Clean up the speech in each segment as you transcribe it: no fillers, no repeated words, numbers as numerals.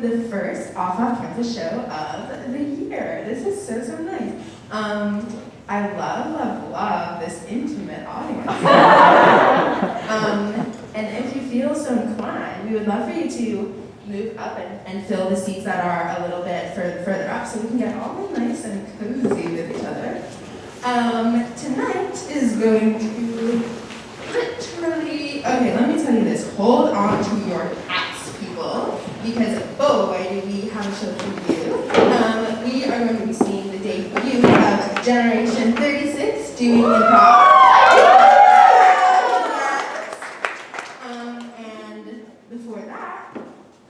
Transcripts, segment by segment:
The first off-campus show of the year. This is so nice. I love this intimate audience. And if you feel so inclined, we would love for you to move up and fill the seats that are a little bit further up so we can get all nice and cozy with each other. Tonight is going to literally, okay, let me tell you this. Hold on to your hats, people, because boy, do we have a show for you. We are going to be seeing the debut of Generation 36 doing improv. And before that,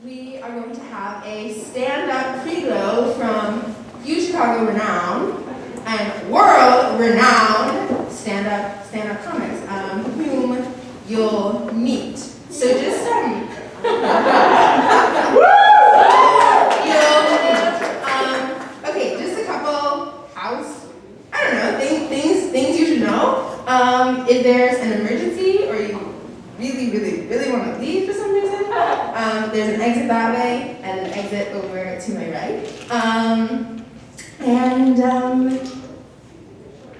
we are going to have a stand-up Preglow from Chicago renowned and world-renowned stand-up comics, whom you'll meet. So just okay, just a couple things you should know. If there's an emergency or you really want to leave for some reason, there's an exit that way and an exit over to my right.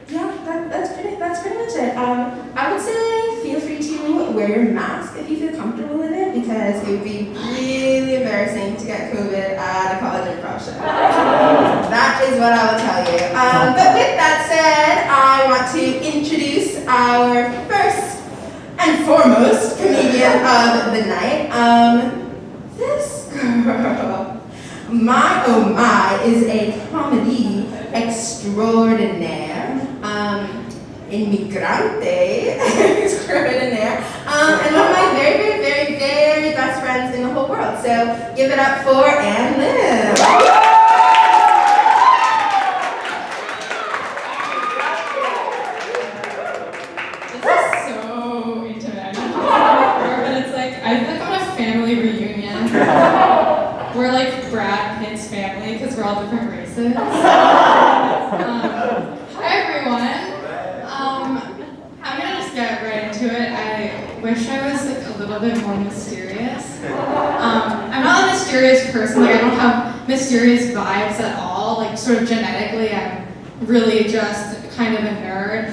Yeah, that's pretty much it. I would say feel free to wear your mask if you feel comfortable with it, because it would be really embarrassing to get COVID at a college improv show. That is what I will tell you. But with that said, I want to introduce our first and foremost comedian of the night. This girl, my oh my, is a comedy extraordinaire. Immigrante extraordinaire, and one of my very best friends in the whole world. So give it up for Anne Liv. This is so intimate. But it's like, I feel like I'm at a family reunion. We're like Brad Pitt's family because we're all different races. Hi everyone. I'm gonna just get right into it. I wish I was like a little bit more mysterious. I'm not a mysterious person. Like I don't have mysterious vibes at all. Like sort of genetically, I'm really just kind of a nerd.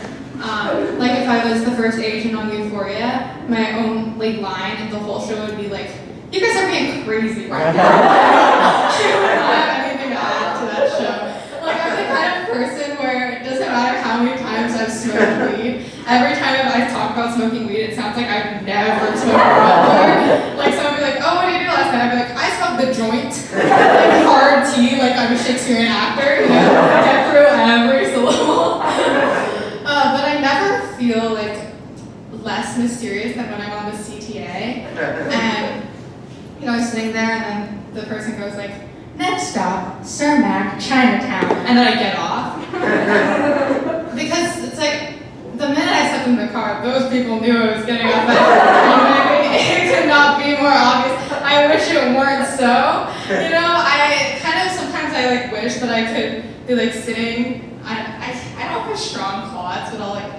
Like if I was the first Asian on Euphoria, my own like line in the whole show would be like, "You guys are being crazy right now." I don't have anything to add to that show. Like I'm the kind of person where it doesn't matter how many times I've smoked weed. Every time I talk about smoking weed, it sounds like I've never smoked before. Like someone would be like, "Oh, what did you do last night?" I'd be like, "I smoked the joint." Like hard tea, like I'm a Shakespearean actor, you know, get through every syllable. But I never feel like less mysterious than when I'm on the CTA. And you know, I'm sitting there and then the person goes like, "Next stop, Cermak, Chinatown," and then I get off. Because it's like, the minute I stepped in the car, those people knew I was getting off at, it could not be more obvious. I wish it weren't so. You know, I kind of, sometimes I like wish that I could be like sitting, I don't have strong quads, but I'll like,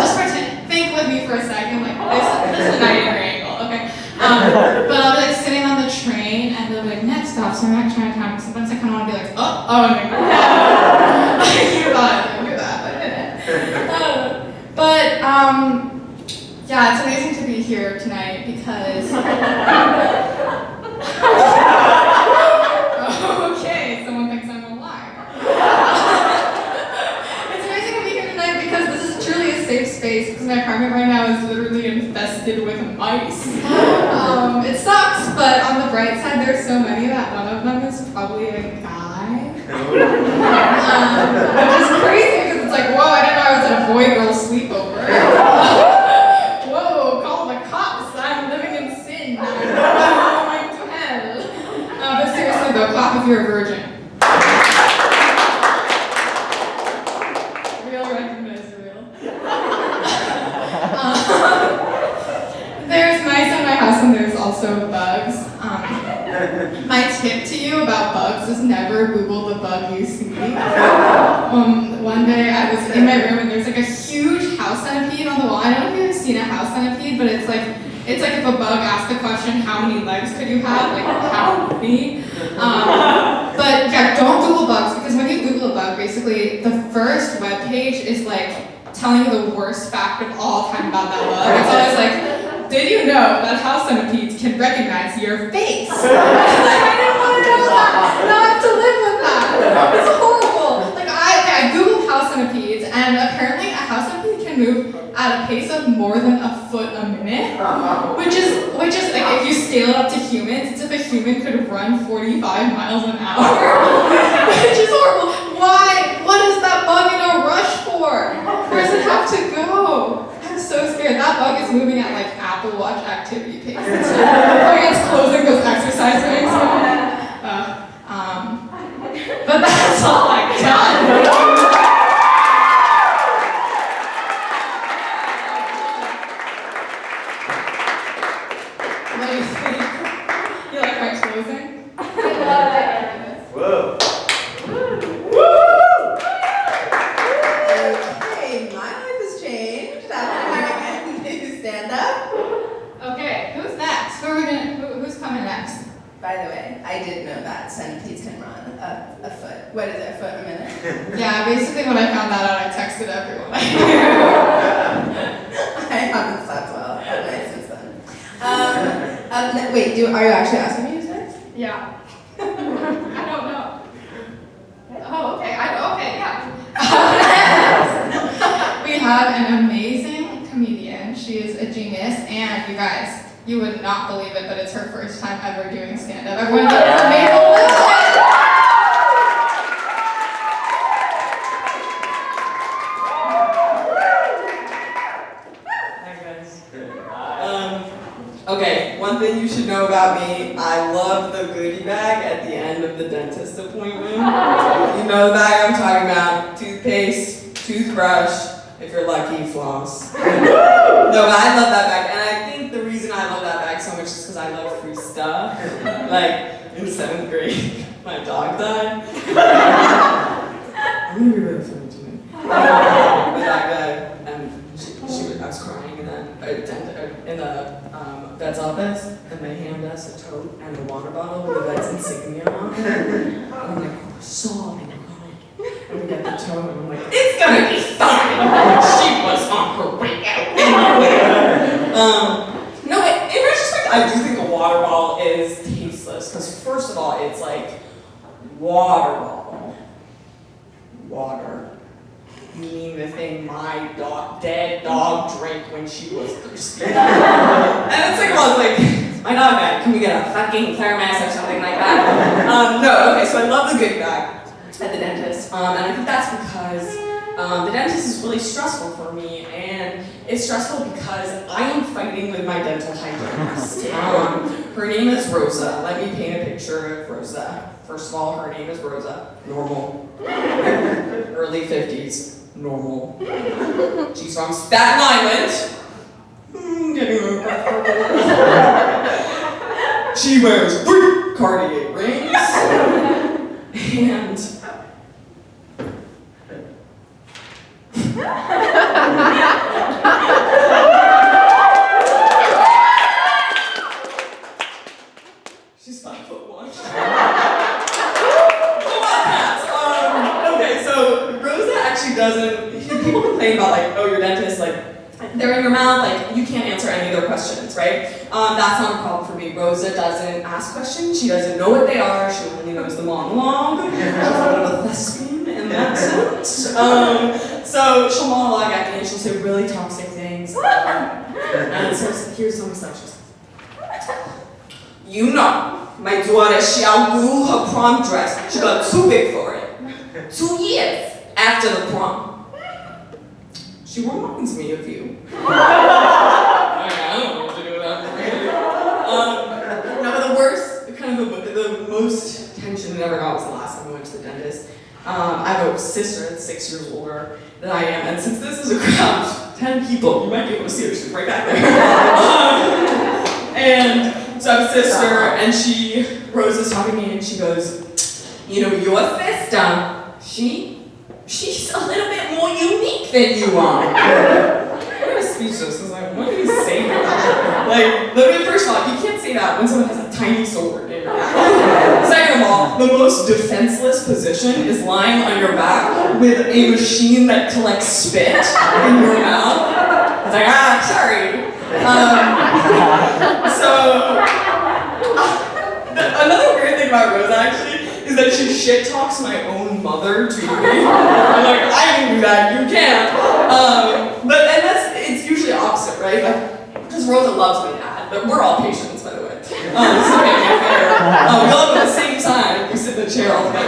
just pretend, think with me for a second, like this is a 90-degree angle, okay? But I'll be like sitting on the train and they'll be like, "Next stop, so I'm at Chinatown." Sometimes I kind of want to be like, oh no. I knew that, but I didn't. Yeah, it's amazing to be here tonight because, okay, someone thinks I'm a liar. It's amazing to be here tonight because this is truly a safe space because my apartment right now is literally infested with mice. It sucks, but on the bright side, there's so many that one of them is probably a guy. Which is crazy because it's like, whoa, I didn't know I was at a boy-girl sleepover. Whoa, call the cops, I'm living in sin. I'm going to hell. But seriously though, clap if you're a virgin. Real recognize real. There's mice in my house and there's also bugs. My tip to you about bugs is never Google the bug you see. One day I was in my room and there's like a huge house centipede on the wall. I don't know if you've ever seen a house centipede, but it's like if a bug asked the question, how many legs could you have? Like, how many? But yeah, don't Google bugs, because when you Google a bug, basically the first web page is like telling you the worst fact of all time about that bug. It's always like, did you know that house centipedes can recognize your face? I didn't want to know that. Now I have to live with that. It's horrible. Like I Googled house centipedes, and apparently a house centipede can move at a pace of more than a foot a minute, which is like if you scale it up to humans, it's if a human could run 45 miles an hour, which is horrible. Why? What is that bug in a rush for? Where does it have to go? I'm so scared. That bug is moving at like Apple Watch activity pace. It's closing those exercise rings. But that's all I got. What do you think? You like my closing? I love it. Whoa. Okay, my life has changed after hearing you do stand-up. Okay, who's next? Who's coming next? By the way, I did know that centipedes can run a foot. What is it, a foot a minute? Yeah, basically when I found that out, I texted everyone. I haven't slept well at night since then. Wait, are you actually asking me who's next? Yeah. I don't know. Oh, okay. Okay, yeah. We have an amazing comedian. She is a genius, and you guys, you would not believe it, but it's her first time ever doing stand-up. Everyone give it for Mabel Lewis. Okay, one thing you should know about me, I love the goodie bag at the end of the dentist appointment. You know the bag I'm talking about. Toothpaste, toothbrush, if you're lucky, floss. No, but I love that bag, and I think the reason I love that bag so much is because I love free stuff. Like, in 7th grade, my dog died. I'm gonna be really funny tonight. The dog died, and I was crying, and then in the vet's office, and they hand us a tote and a water bottle with the vet's insignia on it. And I'm like, sobbing, and we get the tote, and I'm like, it's gonna be fine. She was on her way out anyway. No, but in retrospect, I do think a water bottle is tasteless, because first of all, it's like water bottle. Water. Meaning the thing my dead dog drank when she was thirsty. And it's like, well, it's like, my dog died, can we get a fucking thermos or something like that? No, okay, so I love the goodie bag at the dentist. And I think that's because the dentist is really stressful for me, and it's stressful because I am fighting with my dental hygienist. Her name is Rosa. Let me paint a picture of Rosa. First of all, her name is Rosa. Normal. Early 50s. Normal. She's from Staten Island. Getting a She wears 3 Cartier rings. And she's 5'1". Okay, so Rosa actually doesn't. People complain about like, oh, your dentist, like, they're in your mouth, like, you can't answer any of their questions, right? That's not a problem for me. Rosa doesn't ask questions. She doesn't know what they are. She only knows the monologue. She's a bit of a thespian in that sense. So she'll monologue at me and she'll say really toxic things. And so here's some stuff she says. You know, my daughter, she outgrew her prom dress. She got too big for it. 2 years after the prom. She reminds me of you. I don't know what to do with that. No, the worst, the most tension I ever got was the last time I went to the dentist. I have a sister that's 6 years older than I am, and since this is a crowd of 10 people, you might be able to see her, she's right back there. And So I have a sister, and Rose is talking to me, and she goes, you know, your sister, she's a little bit more unique than you are. I was speechless. I was like, what are you saying? Like, first of all, you can't say that when someone has a tiny sword in your back. Second of all, the most defenseless position is lying on your back with a machine that collects spit in your mouth. I was like, sorry. Another weird thing about Rosa, actually, is that she shit talks my own mother to me. I'm like, I can do that, you can't. It's usually opposite, right? Because Rosa loves my dad, but we're all patients, by the way. So make it fair. We all have at the same time. We sit in the chair all the time.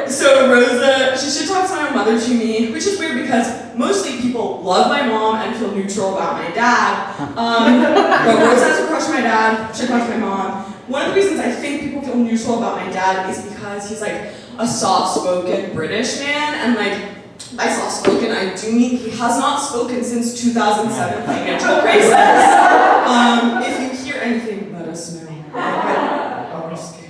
So Rosa, she shit talks my own mother to me, which is weird because mostly people love my mom and feel neutral about my dad. But Rosa has a crush on my dad, shit talks my mom. One of the reasons I think people feel neutral about my dad is because he's like a soft-spoken British man, and like, by soft-spoken, I do mean he has not spoken since 2007 financial crisis. If you hear anything, let us know. I'm scared.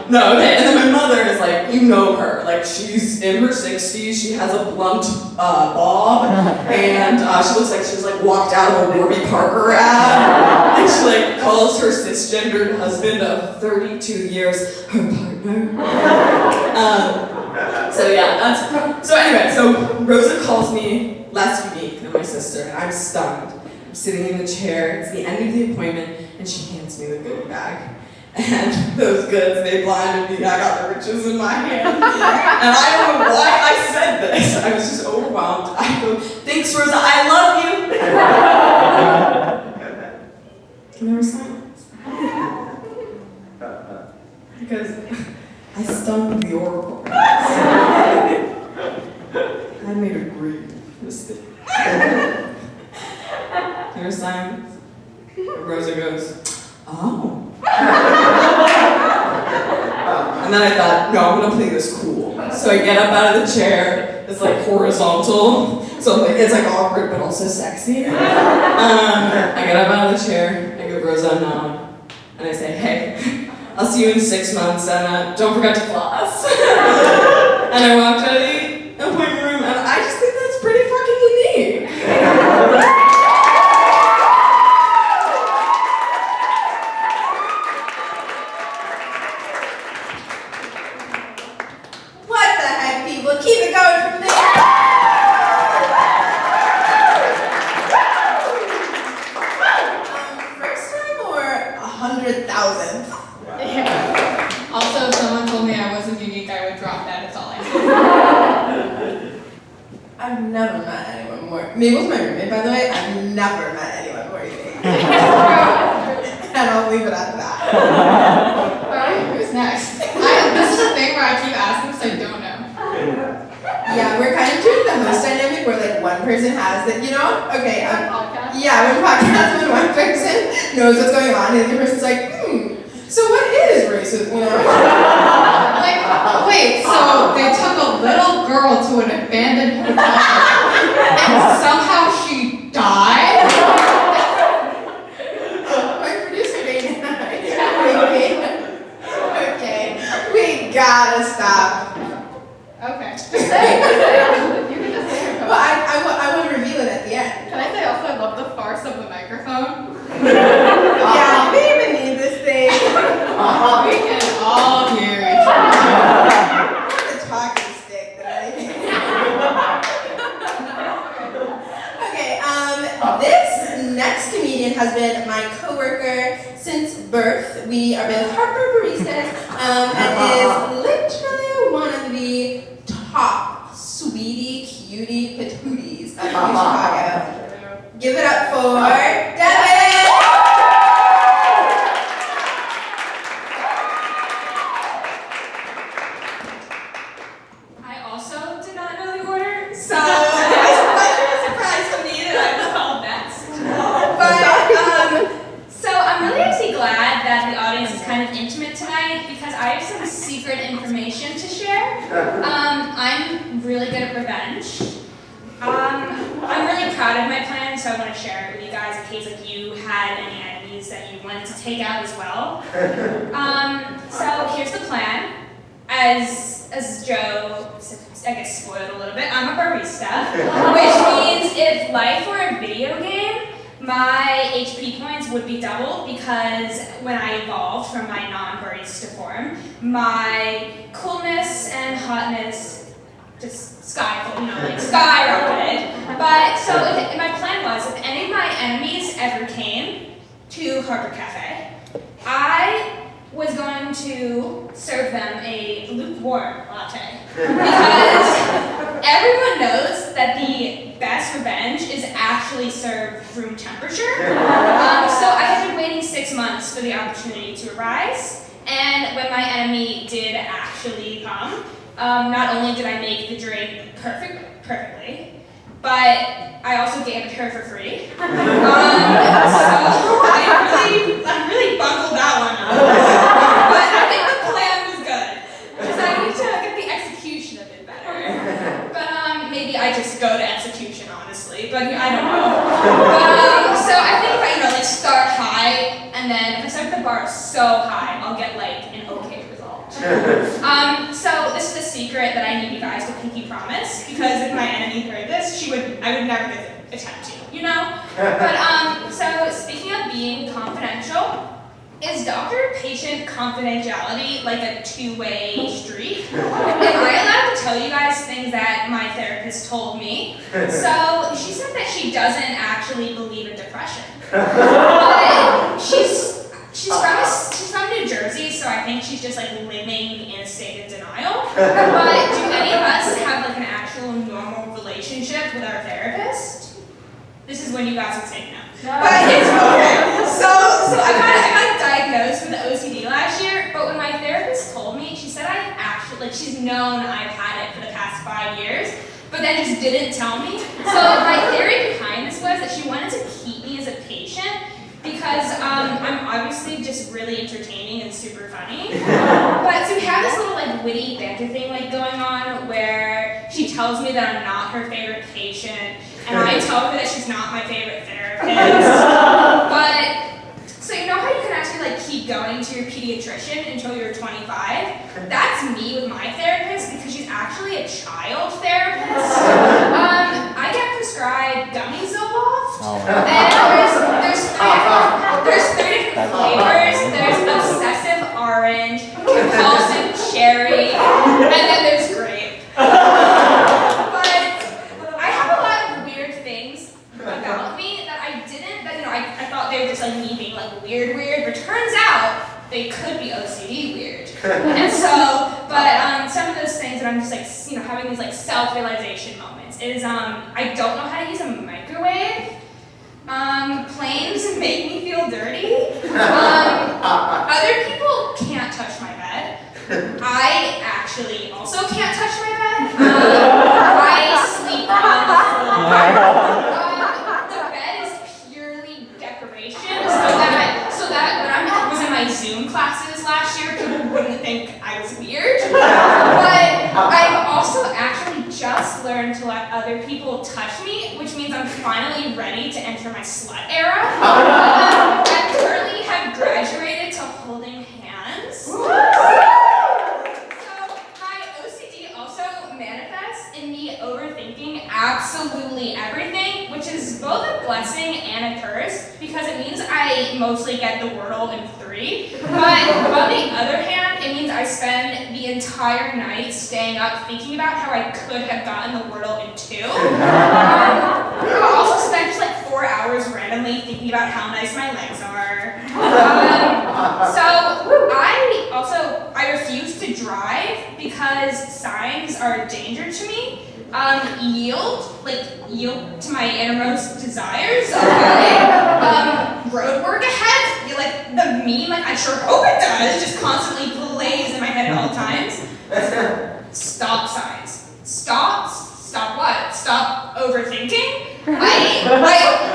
No, okay, and then my mother is like, you know her, like she's in her 60s, she has a blunt bob, and she looks like she's like walked out of a Warby Parker ad, and she like calls her cisgendered husband of 32 years her partner. So Rosa calls me less unique than my sister, and I'm stunned. I'm sitting in the chair, it's the end of the appointment, and she hands me the goodie bag. And those goods, they blinded me. I got the riches in my hand. And I don't know why I said this. I was just overwhelmed. I go, thanks, Rosa, I love you. And there was silence. Because I stunned the oracle. I made a great mistake. There was silence. Rosa goes, oh. And then I thought, no, I'm gonna play this cool. So I get up out of the chair, it's like horizontal, so it's like awkward but also sexy. I get up out of the chair, I give Rosa a nod, and I say, hey, I'll see you in 6 months, and don't forget to floss. And I walked out of the appointment room, and I just think that's pretty fucking unique. Keep it going from there. First time or 100,000th? Yeah. Also, if someone told me I wasn't unique, I would drop that. It's all I do. I've never met anyone more. Mabel's my roommate, by the way. I've never met anyone more unique. And I'll leave it at that. Alright, who's next? This is a thing where I keep asking because I don't know. Yeah, we're kind of doing the host dynamic where like one person has the, you know, okay, Podcast? yeah, one podcast when one person knows what's going on and the other person's like, so what is racism, you know? Like, wait, so they took a little girl to an abandoned hotel and somehow she died? My producer made okay, we gotta stop. Okay. Just say it. You can just say it. Well, I want to reveal it at the end. Can I say also I love the farce of the microphone? Yeah, we even need this thing. We can all hear each other. The talking stick that I Okay, this next comedian has been my coworker since birth. We are both Harper baristas, and is literally one of the top sweetie cutie patooties of Chicago. Give it up for Devon! I also did not know the order, so It's a pleasure to surprise to me that I'm called next. But, So I'm really actually glad that the audience is kind of intimate tonight because I have some secret information to share. I'm really good at revenge. I'm really proud of my plans so I want to share it with you guys in case like you had any enemies that you wanted to take out as well. So here's the plan. As Joe, I guess, spoiled a little bit, I'm a barista, which means if life were a video game, my HP points would be doubled because when I evolved from my non-barista form, my coolness and hotness just skyrocketed. But so my plan was, if any of my enemies ever came to Harbor Cafe, I was going to serve them a lukewarm latte. Because everyone knows that the best revenge is actually served room temperature. So I had been waiting 6 months for the opportunity to arise, and when my enemy did actually come, not only did I make the drink perfectly, but I also gave it to her for free. So I really bungled that one up. But I think the plan was good, because I need to get the execution of it better. But maybe I just go to execution, honestly. But I don't know. But, so I think if I like start high, and then if I start the bar so high, I'll get like an okay result. So this is a secret that I need you guys to pinky promise, because if my enemy heard this, I would never get the attempt to, you know? But so speaking of being confidential, is doctor-patient confidentiality like a two-way street? Am I allowed to tell you guys things that my therapist told me? So she said that she doesn't actually believe in depression. But she's from New Jersey, so I think she's just like living in a state of denial. But do any of us have like an actual normal relationship with our therapist? This is when you guys would say no. But it's okay. So I got diagnosed with OCD last year, but when my therapist told me, she said I actually, like, she's known I've had it for the past 5 years, but then just didn't tell me. So my theory behind this was that she wanted to keep me as a patient because I'm obviously just really entertaining and super funny. But so we have this little like witty banter thing like going on where she tells me that I'm not her favorite patient, and I tell her that she's not my favorite therapist. But so you know how you can actually like keep going to your pediatrician until you're 25? That's me with my therapist because she's actually a child therapist. I get prescribed gummy Zoloft, and there's 3 different flavors. There's obsessive orange, compulsive cherry, and then there's grape. But I have a lot of weird things about me that I thought they were just like me being like weird, but turns out they could be OCD weird. And so, but some of those things that I'm just like, having these like self-realization moments is I don't know how to use a microwave. Planes make me feel dirty. Other people can't touch my bed. I actually also can't touch my bed. I sleep on the floor. The bed is purely decoration, so that when I was in my Zoom classes last year, people wouldn't think I was weird. But I've also actually just learned to let other people touch me, which means I'm finally ready to enter my slut era. I currently have graduated to holding hands. So my OCD also manifests in me overthinking absolutely everything, which is both a blessing and a curse, because it means I mostly get the Wordle in 3. But on the other hand, it means I spend the entire night staying up thinking about how I could have gotten the Wordle in 2. I'll also spend just like 4 hours randomly thinking about how nice my legs are. So I refuse to drive because signs are a danger to me. Yield to my innermost desires. Okay. Road work ahead. You like the meme? Like I sure hope it does. Just constantly plays in my head at all times. Stop signs. Stop what? Stop overthinking. I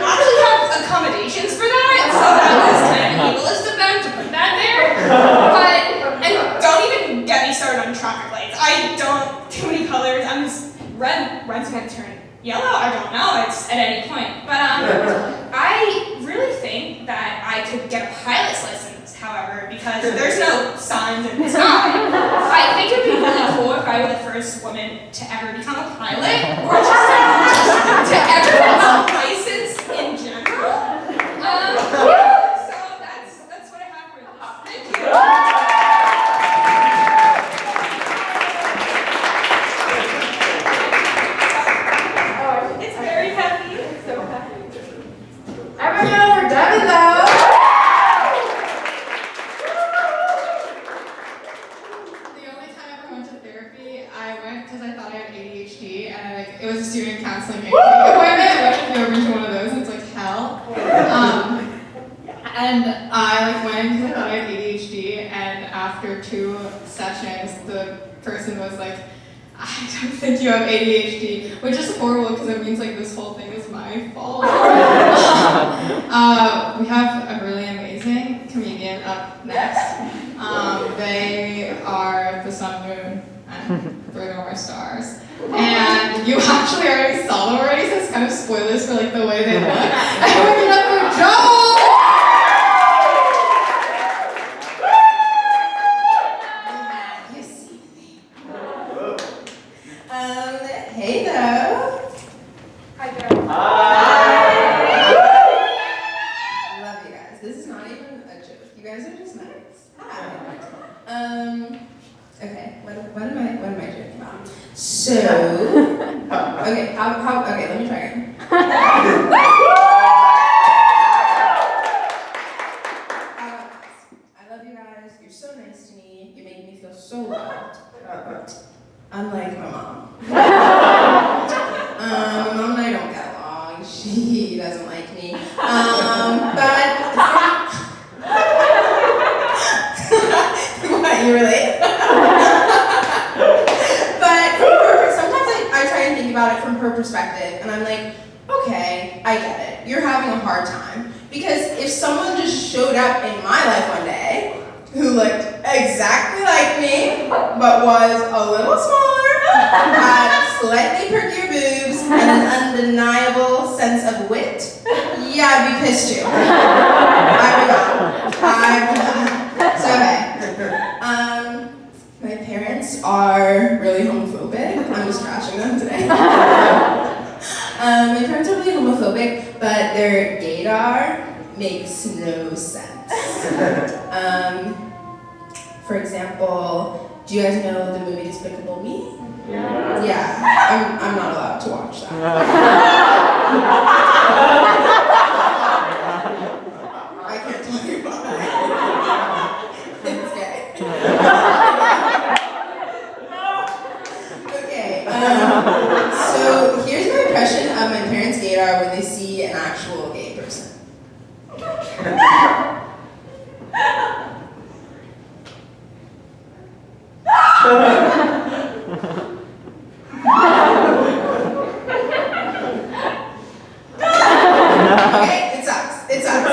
actually have accommodations for that, so that was kind of ableist of them to put that there. And don't even get me started on traffic lights. I don't too many colors. I'm just red's gonna turn yellow. I don't know. It's at any point. But could get a pilot's license, however, because there's no signs in the sky. I think it would be really cool if I were the first woman to ever become a pilot, or just to ever have a license in general. So that's what I have for this. Thank you. It's very heavy. It's so heavy. Everyone over Devon though. The only time I ever went to therapy, I went because I thought I had ADHD, and it was a student counseling appointment, which if you've ever been to one of those, it's like hell. And I went because I thought I had ADHD, and after 2 sessions, the person was like, I don't think you have ADHD, which is horrible because it means like this whole thing is my fault. We have a really amazing comedian up next. They are the sun, moon, and 3 more stars. And you actually already saw them already, so it's kind of spoilers for like the way they look. And we're it up for Joel! You see me. Hey though. Hi, Joe. I love you guys. This is not even a joke. You guys are just nice. Hi. Okay. What am I joking about? So. Okay. Okay. Let me try again. How about this? I love you guys. You're so nice to me. You make me feel so loved. Unlike my mom. My mom and I don't get along. She doesn't like me. But what, you relate? But sometimes I try and think about it from her perspective, and I'm like, okay, I get it. You're having a hard time. Because if someone just showed up in my life one day who looked exactly like me, but was a little smaller, had slightly perkier boobs, and an undeniable sense of wit, yeah, I'd be pissed too. I'd be gone. So, okay. My parents are really homophobic. I'm just trashing them today. My parents are really homophobic, but their gaydar makes no sense. For example, do you guys know the movie Despicable Me? Yeah. I'm not allowed to watch that. I can't tell you why. It's gay. Okay. So here's my impression of my parents' gaydar when they see an actual gay person. Okay, it sucks. It sucks.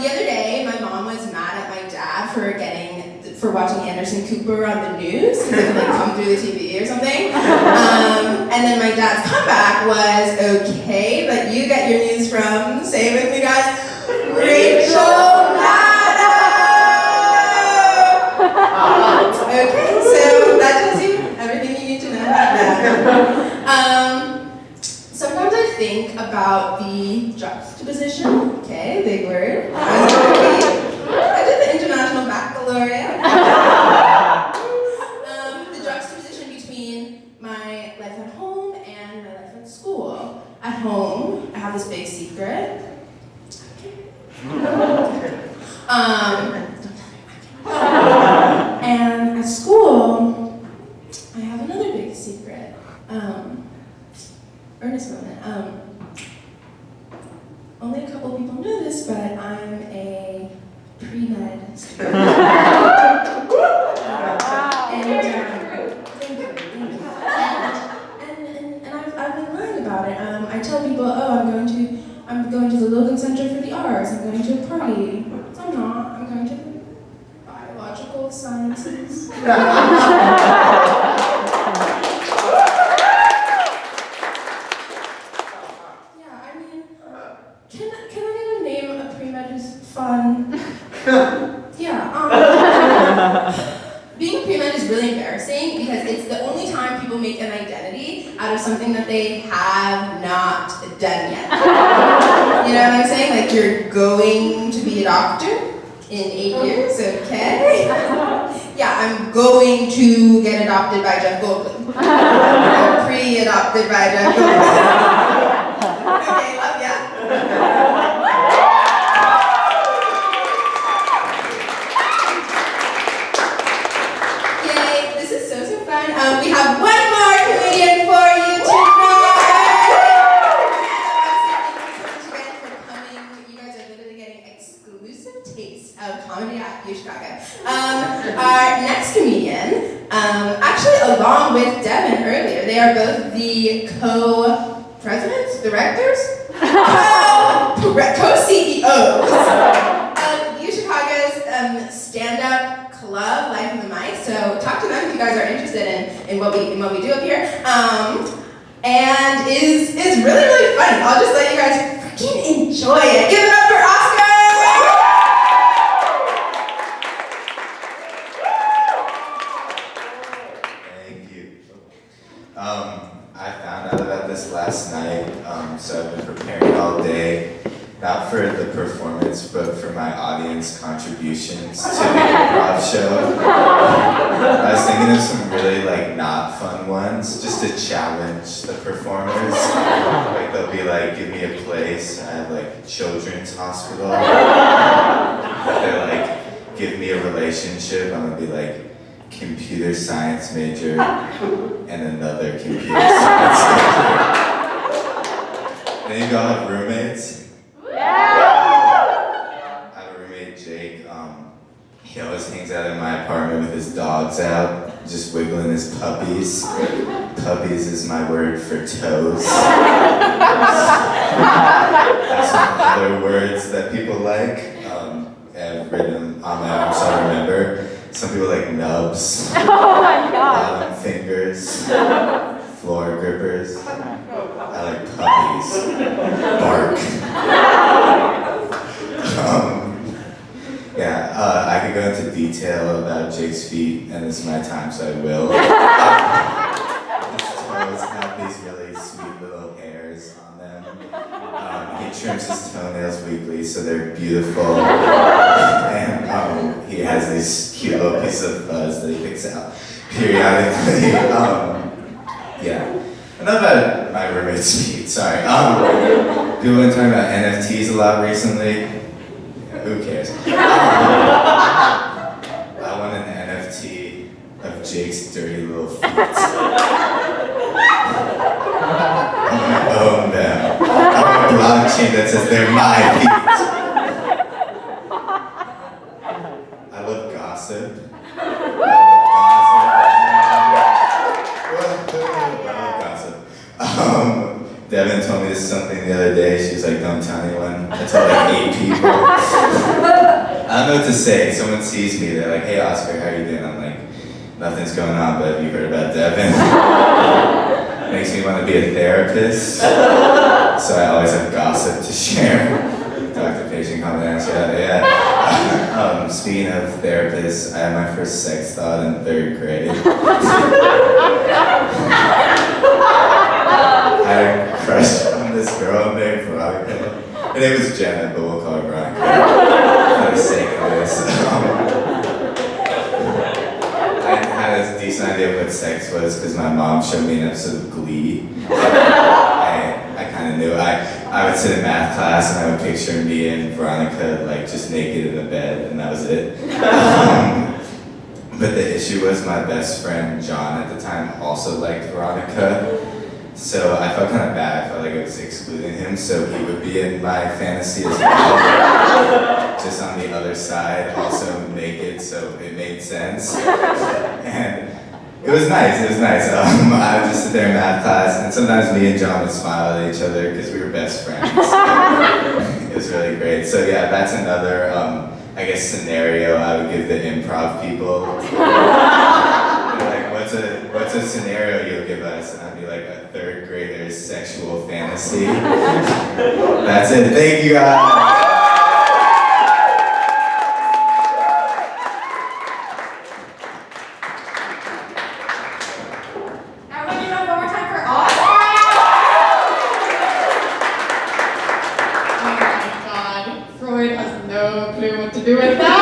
The other day, my mom was mad at my dad for watching Anderson Cooper on the news because it could like come through the TV or something. And then my dad's comeback was, okay, but you get your news from, say it with me guys, Rachel Maddow! Okay, so that tells you everything you need to know about that. Sometimes I think about the juxtaposition, okay, big word. I did the International Baccalaureate. The juxtaposition between my life at home and my life at school. At home, I have this big secret. And at school, I have another big secret. Earnest moment. Only a couple people know this, but I'm a pre-med student. And I've been lying about it. I tell people, oh, I'm going to the Logan Center for the Arts. I'm going to a party. So I'm not. I'm going to biological sciences. Can anyone name a pre-med is fun. Yeah, being a pre-med is really embarrassing because it's the only time people make an identity out of something that they have not done yet. You know what I'm saying? Like, you're going to be a doctor in 8 years, okay? Yeah, I'm going to get adopted by Jeff Goldblum. I'm pre-adopted by Jeff Goldblum. Okay, love ya. Yay, this is so fun. We have one more comedian for you tonight. Thank you so much again for coming. You guys are literally getting exclusive taste of comedy at Chicago. Our next comedian, actually along with Devon earlier, they are both the co-presidents, directors, co-CEOs of Chicago's stand-up club, Life on the Mic. So talk to them if you guys are interested in what we do up here. And is really, really fun. I'll just let you guys freaking enjoy it. Give it up for Oscar! I found out about this last night, so I've been preparing all day, not for the performance, but for my audience contributions to the improv show. I was thinking of some really not fun ones, just to challenge the performers. Like they'll be like, give me a place, I have children's hospital. They're like, give me a relationship, I'm gonna be like, computer science major and another computer science major. Then you all have roommates. I have a roommate, Jake. He always hangs out in my apartment with his dogs out, just wiggling his puppies. Puppies is my word for toes. There's some other words that people like. I've written on there, I'm sorry to remember. Some people like nubs, bottom fingers, floor grippers. I like puppies, bark. I could go into detail about Jake's feet, and this is my time, so I will. His toes have these really sweet little hairs on them. He trims his toenails weekly, so they're beautiful. And he has these cute little pieces of fuzz that he picks out periodically. Enough about my roommate's feet, sorry. People have been talking about NFTs a lot recently. Who cares? I want an NFT of Jake's dirty little feet. I'm gonna own them. I want a blockchain that says they're my feet. I love gossip. Devon told me this something the other day. She was like, don't tell anyone. I told 8 people. I don't know what to say. Someone sees me, they're like, hey Oscar, how are you doing? I'm like, nothing's going on, but have you heard about Devon? Makes me want to be a therapist. So I always have gossip to share. Talk to patient confidentiality. Speaking of therapists, I had my first sex thought in 3rd grade. I had a crush on this girl named Veronica. Her name was Jenna, but we'll call her Veronica for the sake of this. I had a decent idea of what sex was because my mom showed me an episode of Glee. I kind of knew. I would sit in math class and I would picture me and Veronica just naked in the bed, and that was it. But the issue was my best friend John at the time also liked Veronica. So I felt kind of bad. I felt like I was excluding him, so he would be in my fantasy as well. Just on the other side, also naked, so it made sense. And it was nice, I would just sit there in math class, and sometimes me and John would smile at each other because we were best friends. It was really great. So yeah, that's another, scenario I would give the improv people. What's a scenario you'll give us? And I'd be like, a 3rd grader's sexual fantasy. That's it, thank you guys. to do with that.